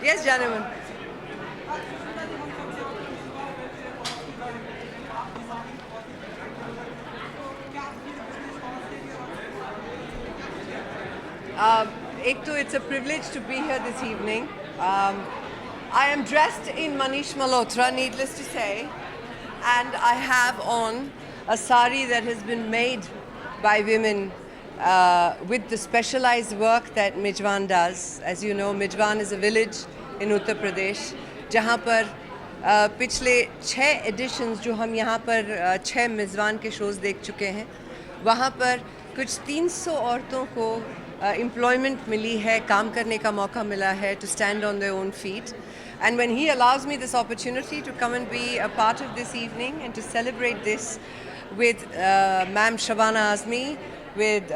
Yes, Janeman. एक तो it's a privilege to be here this evening. I am dressed in Manish Malhotra, needless to say, and I have on a sari that has been made by women with the specialized work that Mijwan does. As you know, Mijwan is a village in Uttar Pradesh, जहाँ पर पिछले 6 editions जो हम यहाँ पर 6 मेज़बान के shows देख चुके हैं, वहाँ पर कुछ 300 औरतों को एम्प्लॉयमेंट मिली है, काम करने का मौका मिला है, to stand on their own feet. And when he allows me this opportunity to come and be a part of this evening and to celebrate this with Ma'am Shabana Azmi, with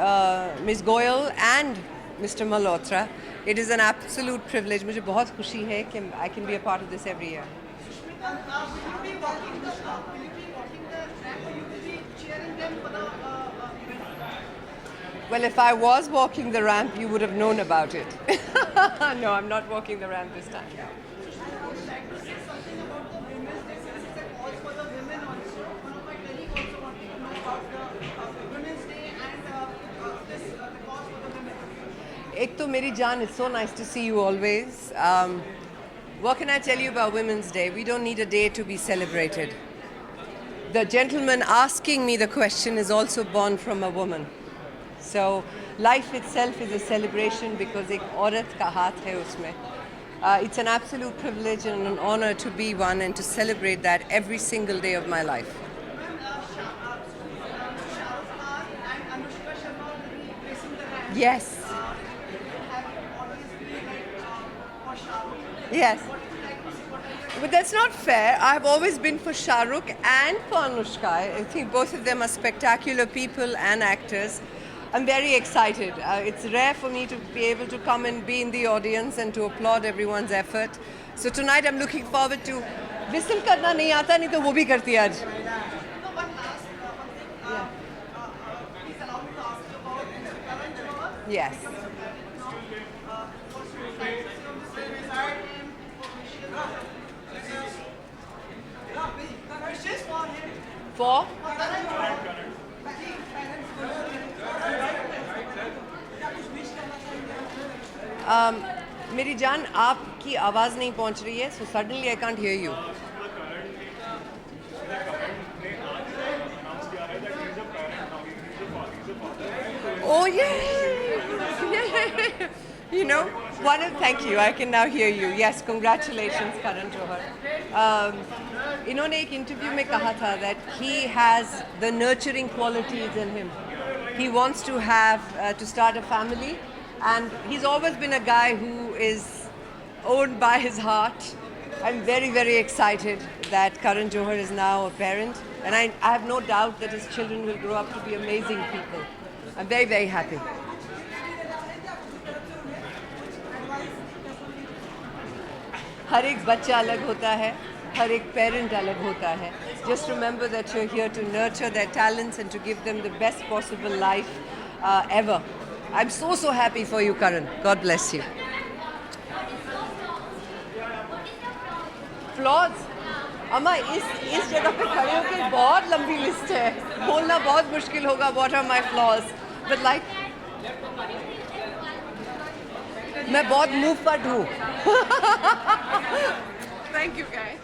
Ms. Goyal and Mr. Malhotra, it is an absolute privilege. मुझे बहुत खुशी है कि I can be a part of this every year. Will you be walking the ramp, or you will be cheering them for the Well, if I was walking the ramp, you would have known about it. No, I'm not walking the ramp this time. I would like to say something about the Women's Day, since it's a cause for the women also. One of my colleagues also wanted to know about the Women's Day and the cause for the women. Ek to meri jaan, it's so nice to see you always. What can I tell you about Women's Day? We don't need a day to be celebrated. The gentleman asking me the question is also born from a woman. So life itself is a celebration because ek aurat ka haath hai usme. It's an absolute privilege and an honor to be one and to celebrate that every single day of my life. Shah Rukh Khan and Anushka Sharma will be placing the rank. Yes. Have always been for Shah Rukh. Yes. What would you like to see? What are your But that's not fair. I've always been for Shah Rukh and for Anushka. I think both of them are spectacular people and actors. I'm very excited. It's rare for me to be able to come and be in the audience and to applaud everyone's effort. So tonight I'm looking forward to whistle karna nahi aata nahi to wo bhi karti hai aaj. No, one thing. Please allow me to ask you about Karan Johar. Yes. For? मेरी जान आपकी आवाज़ नहीं पहुंच रही है, so suddenly I can't hear you. Oh yeah. You know, thank you. I can now hear you. Yes, congratulations, Karan Johar. इन्होंने एक इंटरव्यू में कहा था that he has the nurturing qualities in him. He wants to have to start a family, and he's always been a guy who is owned by his heart. I'm very, very excited that Karan Johar is now a parent, and I have no doubt that his children will grow up to be amazing people. I'm very, very happy. हर एक बच्चा अलग होता है, हर एक parent अलग होता है. Just remember that you're here to nurture their talents and to give them the best possible life ever. I'm so, so happy for you, Karan. God bless you. Flaws? अम्मा इस जगह पे खड़े होकर बहुत लंबी लिस्ट है. बोलना बहुत मुश्किल होगा. What are my flaws? But like, मैं बहुत मूव पट हूँ. Thank you, guys.